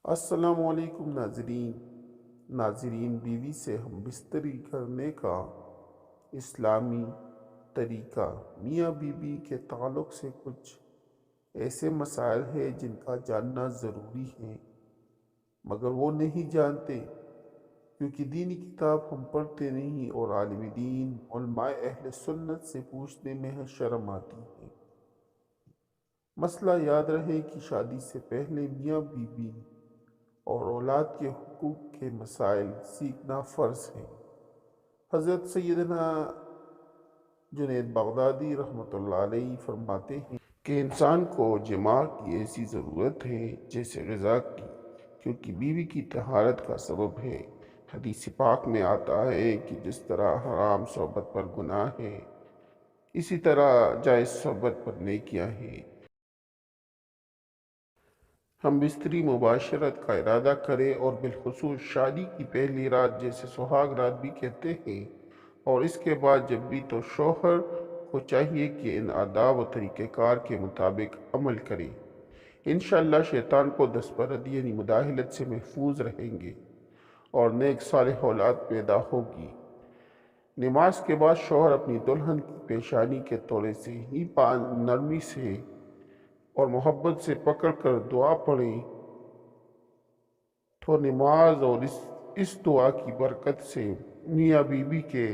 السلام علیکم ناظرین بیوی سے ہم بستری کرنے کا اسلامی طریقہ۔ میاں بیوی کے تعلق سے کچھ ایسے مسائل ہیں جن کا جاننا ضروری ہے، مگر وہ نہیں جانتے کیونکہ دینی کتاب ہم پڑھتے نہیں اور عالم دین علماء اہل سنت سے پوچھنے میں شرم آتی ہے۔ مسئلہ یاد رہے کہ شادی سے پہلے میاں بیوی اور اولاد کے حقوق کے مسائل سیکھنا فرض ہے۔ حضرت سیدنا جنید بغدادی رحمۃ اللہ علیہ فرماتے ہیں کہ انسان کو جماع کی ایسی ضرورت ہے جیسے غذا کی، کیونکہ بیوی کی طہارت کا سبب ہے۔ حدیث پاک میں آتا ہے کہ جس طرح حرام صحبت پر گناہ ہے، اسی طرح جائز صحبت پر نیکیاں ہیں۔ ہم بستری مباشرت کا ارادہ کریں، اور بالخصوص شادی کی پہلی رات جسے سہاگ رات بھی کہتے ہیں، اور اس کے بعد جب بھی، تو شوہر کو چاہیے کہ ان آداب و طریقہ کار کے مطابق عمل کرے۔ انشاءاللہ شیطان کو دستبرد یعنی مداخلت سے محفوظ رہیں گے اور نیک صالح اولاد پیدا ہوگی۔ نماز کے بعد شوہر اپنی دلہن کی پیشانی کے توڑے سے ہی نرمی سے اور محبت سے پکڑ کر دعا پڑھیں تو نماز اور اس دعا کی برکت سے میاں بیوی کے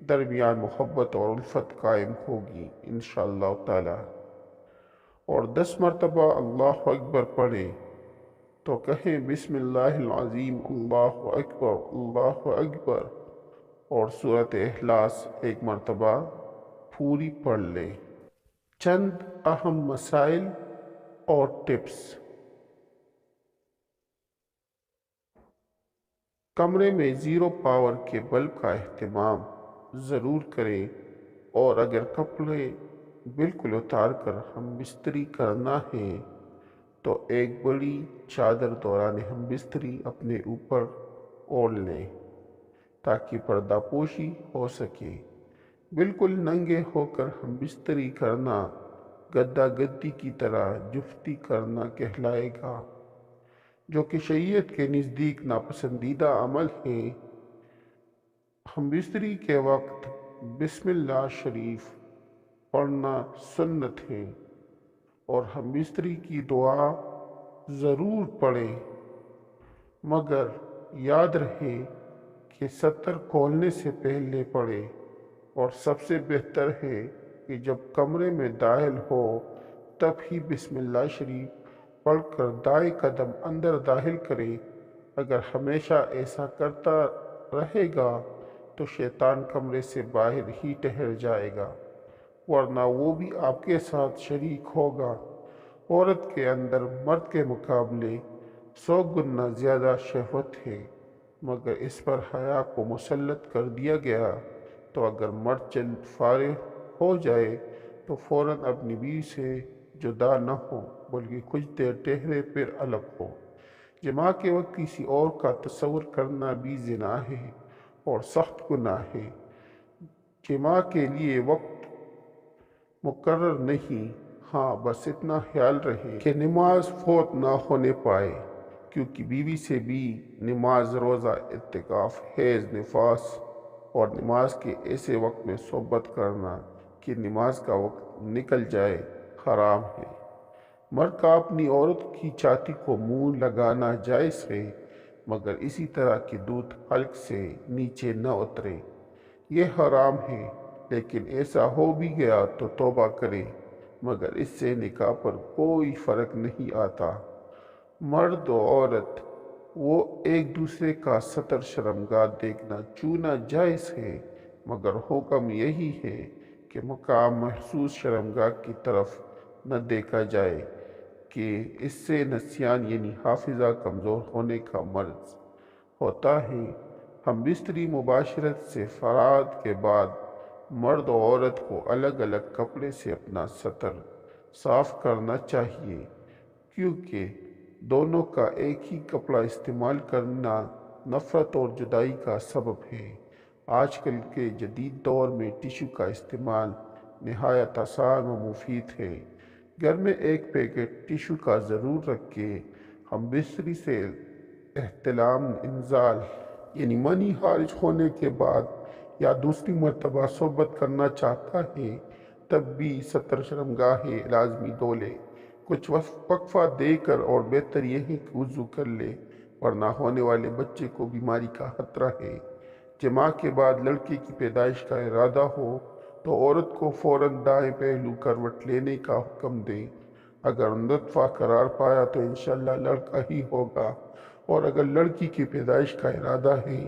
درمیان محبت اور الفت قائم ہوگی انشاءاللہ تعالی۔ اور 10 مرتبہ اللہ اکبر پڑھیں تو کہیں بسم اللہ العظیم اللہ اکبر اللہ اکبر، اور سورۃ اخلاص 1 مرتبہ پوری پڑھ لیں۔ چند اہم مسائل اور ٹپس۔ کمرے میں 0 پاور کے بلب کا اہتمام ضرور کریں، اور اگر کپڑے بالکل اتار کر ہم بستری کرنا ہے تو ایک بڑی چادر دوران ہم بستری اپنے اوپر اوڑھ لیں تاکہ پردہ پوشی ہو سکے۔ بالکل ننگے ہو کر ہم بستری کرنا گدا گدی کی طرح جفتی کرنا کہلائے گا، جو کہ شریعت کے نزدیک ناپسندیدہ عمل ہے۔ ہم بستری کے وقت بسم اللہ شریف پڑھنا سنت ہے، اور ہم بستری کی دعا ضرور پڑھیں، مگر یاد رہے کہ ستر کھولنے سے پہلے پڑھیں، اور سب سے بہتر ہے کہ جب کمرے میں داخل ہو تب ہی بسم اللہ شریف پڑھ کر دائیں قدم اندر داخل کرے۔ اگر ہمیشہ ایسا کرتا رہے گا تو شیطان کمرے سے باہر ہی ٹھہر جائے گا، ورنہ وہ بھی آپ کے ساتھ شریک ہوگا۔ عورت کے اندر مرد کے مقابلے 100 گنا زیادہ شہوت ہے، مگر اس پر حیا کو مسلط کر دیا گیا، تو اگر مرد جلد فارغ ہو جائے تو فوراً اپنی بیوی سے جدا نہ ہو، بلکہ کچھ دیر ٹھہرے پھر الگ ہو۔ جماع کے وقت کسی اور کا تصور کرنا بھی زنا ہے اور سخت گناہ ہے۔ جماع کے لیے وقت مقرر نہیں، ہاں بس اتنا خیال رہے کہ نماز فوت نہ ہونے پائے، کیونکہ بیوی سے بھی نماز، روزہ، اعتکاف، حیض، نفاس اور نماز کے ایسے وقت میں صحبت کرنا کہ نماز کا وقت نکل جائے حرام ہے۔ مرد کا اپنی عورت کی چھاتی کو منہ لگانا جائز ہے، مگر اسی طرح کہ دودھ حلق سے نیچے نہ اترے، یہ حرام ہے۔ لیکن ایسا ہو بھی گیا تو توبہ کرے، مگر اس سے نکاح پر کوئی فرق نہیں آتا۔ مرد و عورت وہ ایک دوسرے کا ستر شرمگاہ دیکھنا چونا جائز ہے، مگر حکم یہی ہے کہ مقام محسوس شرمگاہ کی طرف نہ دیکھا جائے، کہ اس سے نسیان یعنی حافظہ کمزور ہونے کا مرض ہوتا ہے۔ ہم بستری مباشرت سے فراغت کے بعد مرد و عورت کو الگ الگ کپڑے سے اپنا ستر صاف کرنا چاہیے، کیونکہ دونوں کا ایک ہی کپڑا استعمال کرنا نفرت اور جدائی کا سبب ہے۔ آج کل کے جدید دور میں ٹشو کا استعمال نہایت آسان و مفید ہے۔ گھر میں ایک پیکٹ ٹشو کا ضرور رکھیں، ہم بستری سے احتلام انزال یعنی منی خارج ہونے کے بعد یا دوسری مرتبہ صحبت کرنا چاہتا ہے تب بھی ستر شرمگاہ لازمی دھو لے، کچھ وقفہ دے کر، اور بہتر یہ ہے کہ وضو کر لے، ورنہ ہونے والے بچے کو بیماری کا خطرہ ہے۔ جماع کے بعد لڑکے کی پیدائش کا ارادہ ہو تو عورت کو فوراً دائیں پہلو کروٹ لینے کا حکم دیں۔ اگر نطفہ قرار پایا تو انشاءاللہ لڑکا ہی ہوگا، اور اگر لڑکی کی پیدائش کا ارادہ ہے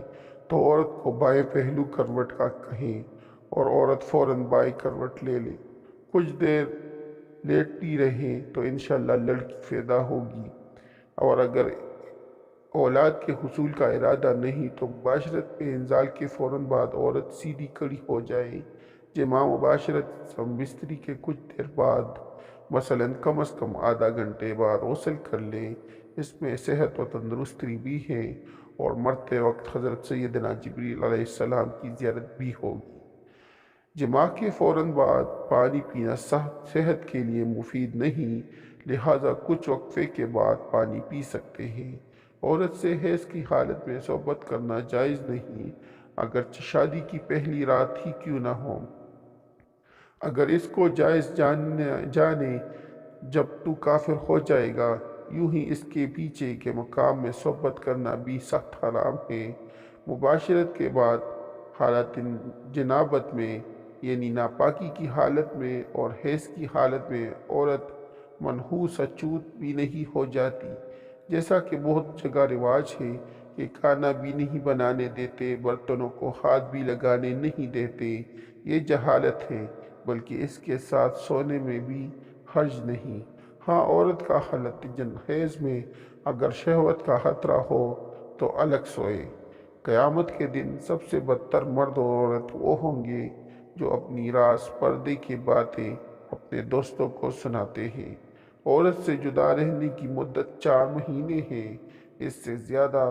تو عورت کو بائیں پہلو کروٹ کا کہیں اور عورت فوراً بائیں کروٹ لے لے، کچھ دیر لیٹی رہے تو انشاءاللہ لڑکی پیدا ہوگی۔ اور اگر اولاد کے حصول کا ارادہ نہیں تو مباشرت پہ انزال کے فوراً بعد عورت سیدھی کھڑی ہو جائے۔ جماع مباشرت ہم بستری کے کچھ دیر بعد، مثلاً کم از کم آدھا گھنٹے بعد غسل کر لیں، اس میں صحت و تندرستی بھی ہے، اور مرتے وقت حضرت سیدنا جبریل علیہ السلام کی زیارت بھی ہوگی۔ جماع کے فوراً بعد پانی پینا صحت کے لیے مفید نہیں، لہٰذا کچھ وقفے کے بعد پانی پی سکتے ہیں۔ عورت سے حیض کی حالت میں صحبت کرنا جائز نہیں، اگرچہ شادی کی پہلی رات ہی کیوں نہ ہو۔ اگر اس کو جائز جانے جب تو کافر ہو جائے گا، یوں ہی اس کے پیچھے کے مقام میں صحبت کرنا بھی سخت حرام ہے۔ مباشرت کے بعد حالت جنابت میں یعنی ناپاکی کی حالت میں اور حیض کی حالت میں عورت منحوس اچوت بھی نہیں ہو جاتی، جیسا کہ بہت جگہ رواج ہے کہ کھانا بھی نہیں بنانے دیتے، برتنوں کو ہاتھ بھی لگانے نہیں دیتے۔ یہ جہالت ہے، بلکہ اس کے ساتھ سونے میں بھی حرج نہیں۔ ہاں، عورت کا حالت حیض میں اگر شہوت کا خطرہ ہو تو الگ سوئے۔ قیامت کے دن سب سے بدتر مرد اور عورت وہ ہوں گے جو اپنی راز پردے کی باتیں اپنے دوستوں کو سناتے ہیں۔ عورت سے جدا رہنے کی مدت 4 مہینے ہے، اس سے زیادہ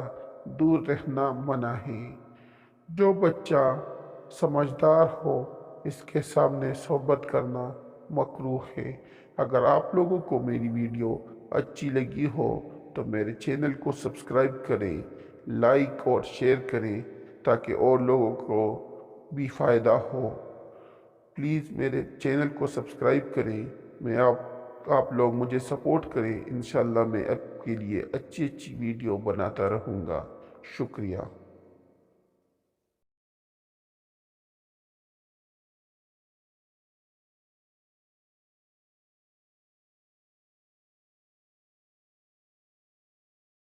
دور رہنا منع ہے۔ جو بچہ سمجھدار ہو اس کے سامنے صحبت کرنا مکروہ ہے۔ اگر آپ لوگوں کو میری ویڈیو اچھی لگی ہو تو میرے چینل کو سبسکرائب کریں، لائک اور شیئر کریں تاکہ اور لوگوں کو بھی فائدہ ہو۔ پلیز میرے چینل کو سبسکرائب کریں، آپ لوگ مجھے سپورٹ کریں، انشاءاللہ میں آپ کے لیے اچھی ویڈیو بناتا رہوں گا۔ شکریہ۔